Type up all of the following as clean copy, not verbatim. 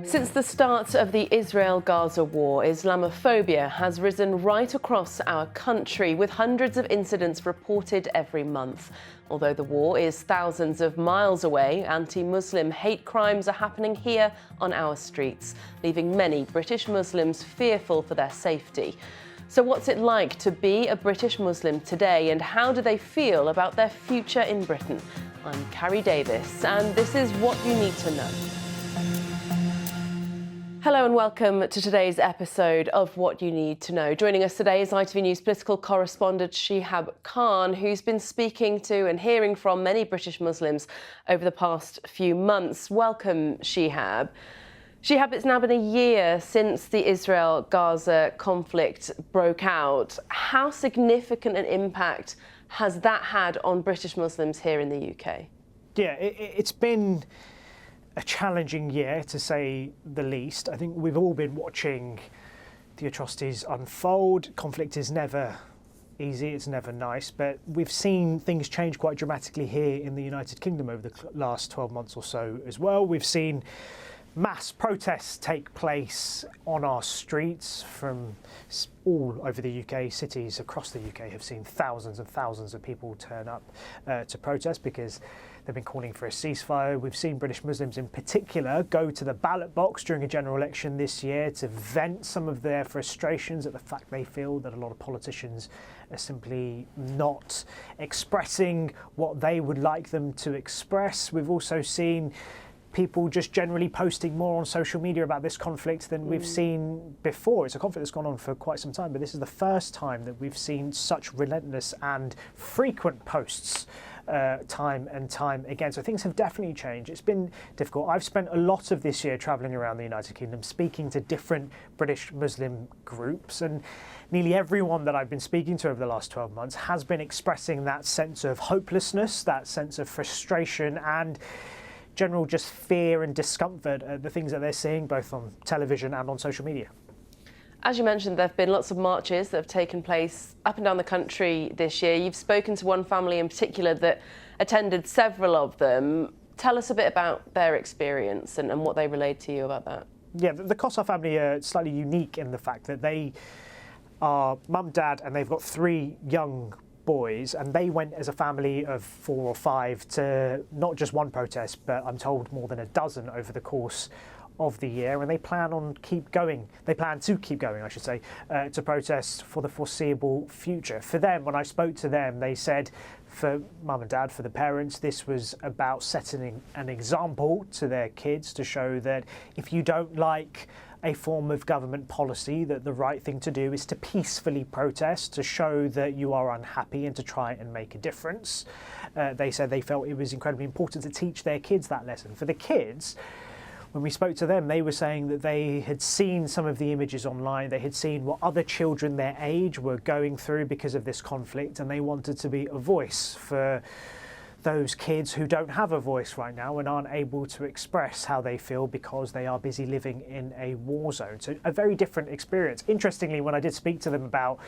Since the start of the Israel-Gaza war, Islamophobia has risen right across our country, with hundreds of incidents reported every month. Although the war is thousands of miles away, anti-Muslim hate crimes are happening here on our streets, leaving many British Muslims fearful for their safety. So what's it like to be a British Muslim today, and how do they feel about their future in Britain? I'm Cari Davies, and this is What You Need to Know. Hello and welcome to today's episode of What You Need to Know. Joining us today is ITV News political correspondent Shehab, who's been speaking to and hearing from many British Muslims over the past few months. Welcome, Shehab. Shehab, it's now been a year since the Israel-Gaza conflict broke out. How significant an impact has that had on British Muslims here in the UK? Yeah, it's been a challenging year, to say the least. I think we've all been watching the atrocities unfold. Conflict is never easy, it's never nice, but we've seen things change quite dramatically here in the United Kingdom over the last 12 months or so as well. We've seen mass protests take place on our streets from all over the UK. Cities across the UK have seen thousands and thousands of people turn up to protest because they've been calling for a ceasefire. We've seen British Muslims in particular go to the ballot box during a general election this year to vent some of their frustrations at the fact they feel that a lot of politicians are simply not expressing what they would like them to express. We've also seen people just generally posting more on social media about this conflict than we've seen before. It's a conflict that's gone on for quite some time, but this is the first time that we've seen such relentless and frequent posts time and time again. So things have definitely changed. It's been difficult. I've spent a lot of this year travelling around the United Kingdom, speaking to different British Muslim groups, and nearly everyone that I've been speaking to over the last 12 months has been expressing that sense of hopelessness, that sense of frustration, and general just fear and discomfort at the things that they're seeing both on television and on social media. As you mentioned, there have been lots of marches that have taken place up and down the country this year. You've spoken to one family in particular that attended several of them. Tell us a bit about their experience and what they relayed to you about that. Yeah, the Kossar family are slightly unique in the fact that they are mum, dad, and they've got 3 young boys, and they went as a family of 4 or 5 to not just one protest, but I'm told more than a dozen over the course of the year, and they plan to keep going, I should say, to protest for the foreseeable future. For them, when I spoke to them, they said for mum and dad, for the parents, this was about setting an example to their kids to show that if you don't like a form of government policy, that the right thing to do is to peacefully protest, to show that you are unhappy and to try and make a difference. They said they felt it was incredibly important to teach their kids that lesson. For the kids, when we spoke to them, they were saying that they had seen some of the images online, they had seen what other children their age were going through because of this conflict, and they wanted to be a voice for those kids who don't have a voice right now and aren't able to express how they feel because they are busy living in a war zone. So a very different experience. Interestingly, when I did speak to them about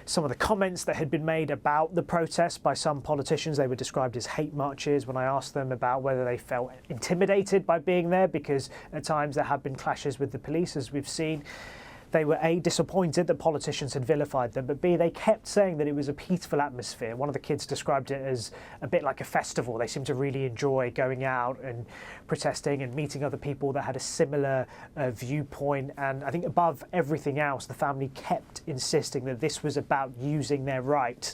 some of the comments that had been made about the protests by some politicians, they were described as hate marches. When I asked them about whether they felt intimidated by being there, because at times there have been clashes with the police, as we've seen, they were A, disappointed that politicians had vilified them, but B, they kept saying that it was a peaceful atmosphere. One of the kids described it as a bit like a festival. They seemed to really enjoy going out and protesting and meeting other people that had a similar viewpoint. And I think above everything else, the family kept insisting that this was about using their right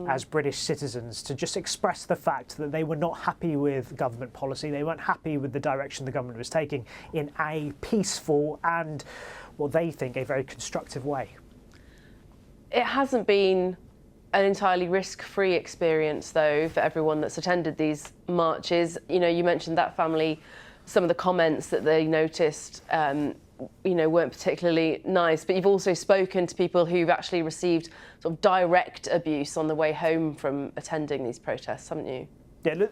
as British citizens to just express the fact that they were not happy with government policy. They weren't happy with the direction the government was taking in a peaceful and what they think a very constructive way. It hasn't been an entirely risk-free experience, though, for everyone that's attended these marches. You know, you mentioned that family, some of the comments that they noticed, weren't particularly nice, but you've also spoken to people who've actually received sort of direct abuse on the way home from attending these protests, haven't you? Yeah, look,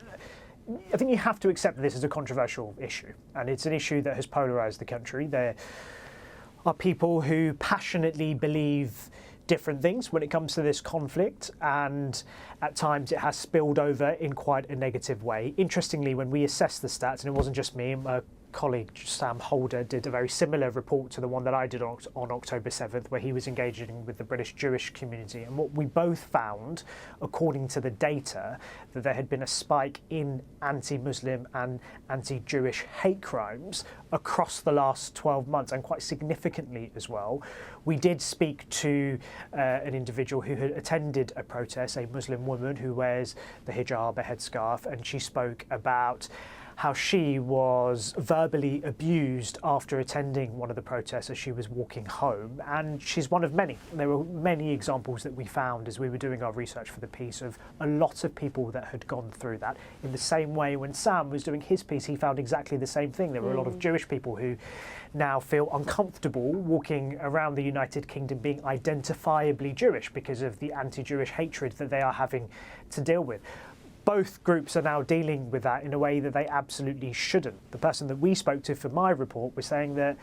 I think you have to accept that this is a controversial issue, and it's an issue that has polarised the country. There are people who passionately believe different things when it comes to this conflict, and at times it has spilled over in quite a negative way. Interestingly, when we assessed the stats, and it wasn't just me, colleague Sam Holder did a very similar report to the one that I did on October 7th, where he was engaging with the British Jewish community. And what we both found, according to the data, that there had been a spike in anti-Muslim and anti-Jewish hate crimes across the last 12 months, and quite significantly as well. We did speak to an individual who had attended a protest, a Muslim woman who wears the hijab, a headscarf, and she spoke about how she was verbally abused after attending one of the protests as she was walking home. And she's one of many. There were many examples that we found as we were doing our research for the piece of a lot of people that had gone through that. In the same way, when Sam was doing his piece, he found exactly the same thing. There were a lot of Jewish people who now feel uncomfortable walking around the United Kingdom being identifiably Jewish because of the anti-Jewish hatred that they are having to deal with. Both groups are now dealing with that in a way that they absolutely shouldn't. The person that we spoke to for my report was saying that,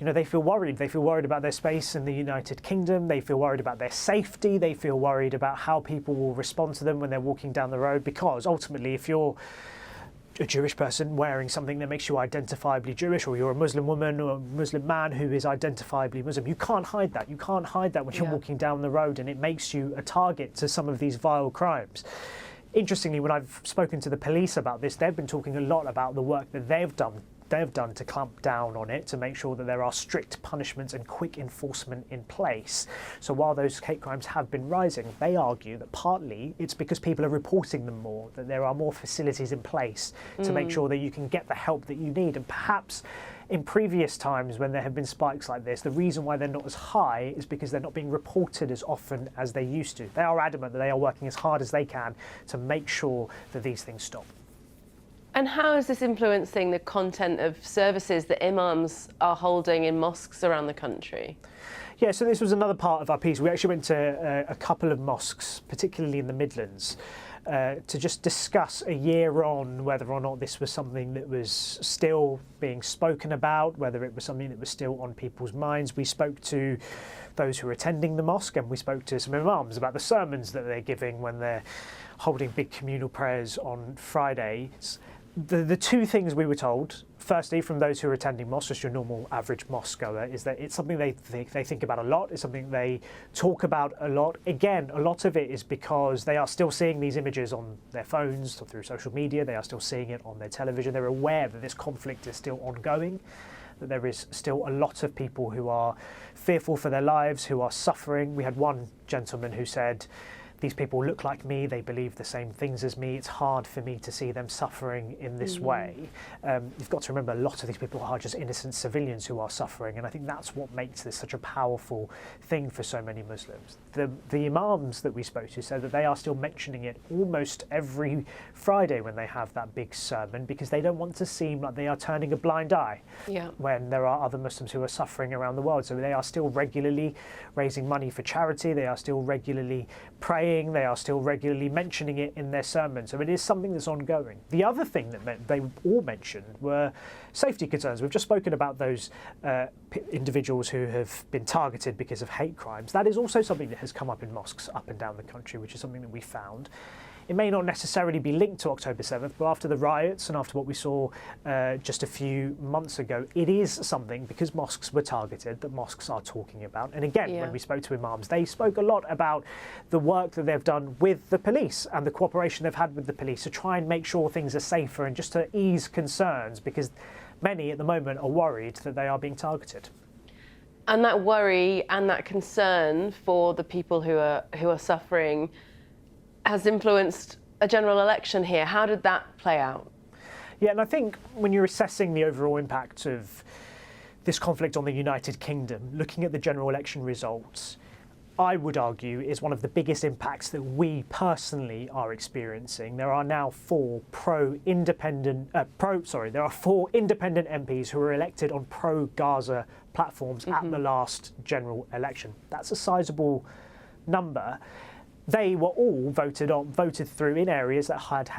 you know, they feel worried. They feel worried about their space in the United Kingdom. They feel worried about their safety. They feel worried about how people will respond to them when they're walking down the road, because ultimately, if you're a Jewish person wearing something that makes you identifiably Jewish, or you're a Muslim woman or a Muslim man who is identifiably Muslim, you can't hide that. You can't hide that when you're walking down the road, and it makes you a target to some of these vile crimes. Interestingly, when I've spoken to the police about this, they've been talking a lot about the work that they've done to clamp down on it, to make sure that there are strict punishments and quick enforcement in place. So while those hate crimes have been rising, they argue that partly it's because people are reporting them more, that there are more facilities in place to make sure that you can get the help that you need. And perhaps in previous times when there have been spikes like this, the reason why they're not as high is because they're not being reported as often as they used to. They are adamant that they are working as hard as they can to make sure that these things stop. And how is this influencing the content of services that imams are holding in mosques around the country? Yeah, so this was another part of our piece. We actually went to a couple of mosques, particularly in the Midlands, to just discuss a year on whether or not this was something that was still being spoken about, whether it was something that was still on people's minds. We spoke to those who were attending the mosque, and we spoke to some imams about the sermons that they're giving when they're holding big communal prayers on Fridays. The two things we were told, firstly from those who are attending mosque, just your normal average mosque goer, is that it's something they think about a lot, it's something they talk about a lot. Again, a lot of it is because they are still seeing these images on their phones or through social media, they are still seeing it on their television, they're aware that this conflict is still ongoing, that there is still a lot of people who are fearful for their lives, who are suffering. We had one gentleman who said, these people look like me, they believe the same things as me, it's hard for me to see them suffering in this way. You've got to remember, a lot of these people are just innocent civilians who are suffering, and I think that's what makes this such a powerful thing for so many Muslims. The imams that we spoke to said that they are still mentioning it almost every Friday when they have that big sermon, because they don't want to seem like they are turning a blind eye when there are other Muslims who are suffering around the world. So they are still regularly raising money for charity, they are still regularly praying, they are still regularly mentioning it in their sermons. So it is something that's ongoing. The other thing that they all mentioned were safety concerns. We've just spoken about those individuals who have been targeted because of hate crimes. That is also something that has come up in mosques up and down the country, which is something that we found. It may not necessarily be linked to October 7th, but after the riots and after what we saw just a few months ago, it is something, because mosques were targeted, that mosques are talking about. And again, when we spoke to imams, they spoke a lot about the work that they've done with the police and the cooperation they've had with the police to try and make sure things are safer and just to ease concerns, because many at the moment are worried that they are being targeted. And that worry and that concern for the people who are suffering has influenced a general election here. How did that play out? Yeah, and I think when you're assessing the overall impact of this conflict on the United Kingdom, looking at the general election results, I would argue is one of the biggest impacts that we personally are experiencing. There are now four independent MPs who were elected on pro-Gaza platforms at the last general election. That's a sizable number. they were all voted through in areas that had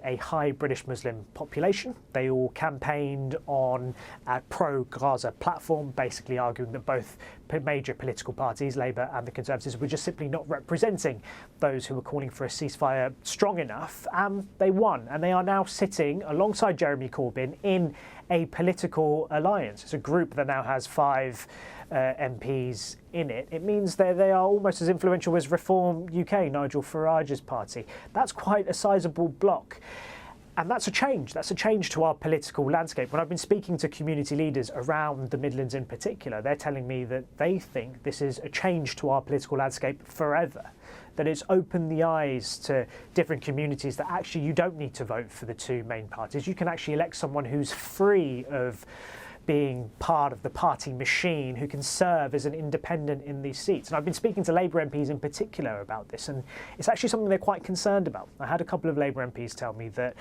a high British Muslim population. They all campaigned on a pro-Gaza platform, basically arguing that both major political parties, Labour and the Conservatives, were just simply not representing those who were calling for a ceasefire strong enough, and they won. And they are now sitting alongside Jeremy Corbyn in a political alliance. It's a group that now has 5 MPs in it. It means that they are almost as influential as Reform UK, Nigel Farage's party. That's quite a sizable bloc. And that's a change. That's a change to our political landscape. When I've been speaking to community leaders around the Midlands in particular, they're telling me that they think this is a change to our political landscape forever, that it's opened the eyes to different communities that actually you don't need to vote for the 2 main parties. You can actually elect someone who's free of being part of the party machine, who can serve as an independent in these seats. And I've been speaking to Labour MPs in particular about this, and it's actually something they're quite concerned about. I had a couple of Labour MPs tell me that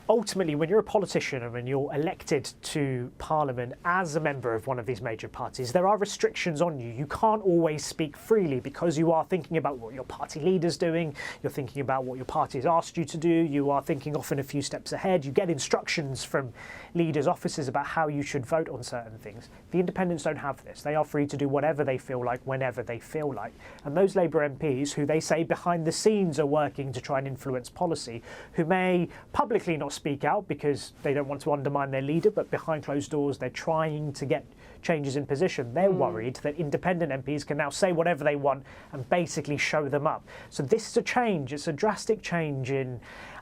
ultimately, when you're a politician and when you're elected to Parliament as a member of one of these major parties, there are restrictions on you. You can't always speak freely because you are thinking about what your party leader's doing, you're thinking about what your party has asked you to do, you are thinking often a few steps ahead, you get instructions from leaders' offices about how you should vote on certain things. The independents don't have this. They are free to do whatever they feel like, whenever they feel like. And those Labour MPs, who they say behind the scenes are working to try and influence policy, who may publicly not speak out because they don't want to undermine their leader, but behind closed doors they're trying to get changes in position. They're worried that independent MPs can now say whatever they want and basically show them up. So this is a change. It's a drastic change in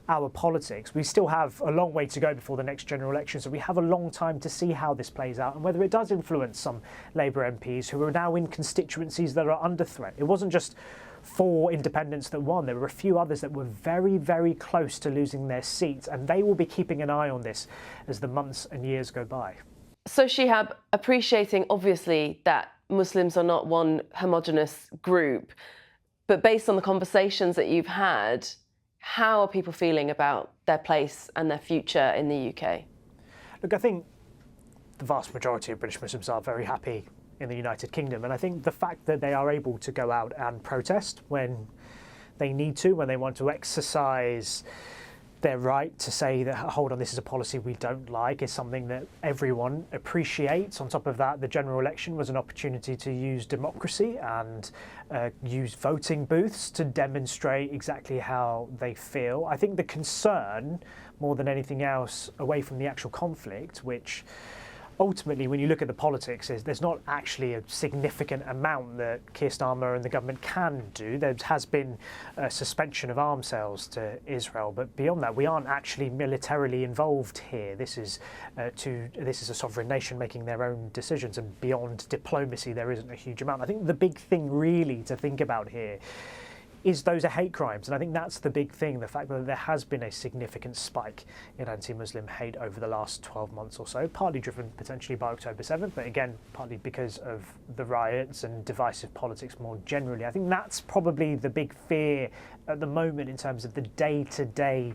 our politics. We still have a long way to go before the next general election, so we have a long time to see how this plays out and whether it does influence some Labour MPs who are now in constituencies that are under threat. It wasn't just 4 independents that won. There were a few others that were very, very close to losing their seats, and they will be keeping an eye on this as the months and years go by. So, Shehab, appreciating obviously that Muslims are not one homogenous group, but based on the conversations that you've had, how are people feeling about their place and their future in the UK? Look, I think the vast majority of British Muslims are very happy in the United Kingdom, and I think the fact that they are able to go out and protest when they need to, when they want to exercise their right to say that, hold on, this is a policy we don't like, is something that everyone appreciates. On top of that, the general election was an opportunity to use democracy and use voting booths to demonstrate exactly how they feel. I think the concern, more than anything else, away from the actual conflict, which ultimately, when you look at the politics, there's not actually a significant amount that Keir Starmer and the government can do. There has been a suspension of arms sales to Israel, but beyond that, we aren't actually militarily involved here. This is a sovereign nation making their own decisions, and beyond diplomacy, there isn't a huge amount. I think the big thing really to think about here is those are hate crimes. And I think that's the big thing, the fact that there has been a significant spike in anti-Muslim hate over the last 12 months or so, partly driven potentially by October 7th, but again, partly because of the riots and divisive politics more generally. I think that's probably the big fear at the moment in terms of the day-to-day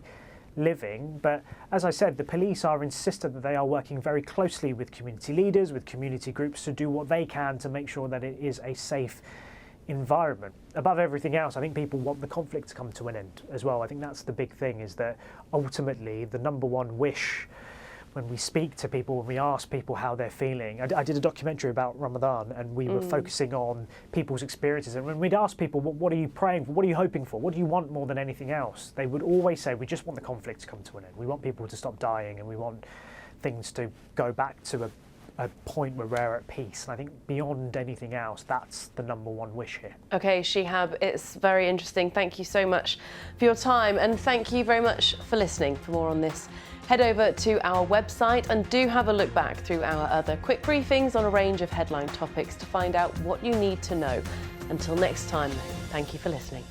living. But as I said, the police are insistent that they are working very closely with community leaders, with community groups to do what they can to make sure that it is a safe environment. Above everything else, I think people want the conflict to come to an end as well. I think that's the big thing, is that ultimately the number one wish when we speak to people, when we ask people how they're feeling. I did a documentary about Ramadan, and we were focusing on people's experiences, and when we'd ask people, what are you praying for, what are you hoping for, what do you want more than anything else, they would always say, we just want the conflict to come to an end. We want people to stop dying, and we want things to go back to a point where we're at peace. And I think beyond anything else, that's the number one wish here. Okay, Shehab, it's very interesting. Thank you so much for your time, and thank you very much for listening. For more on this, head over to our website and do have a look back through our other quick briefings on a range of headline topics to find out what you need to know. Until next time, thank you for listening.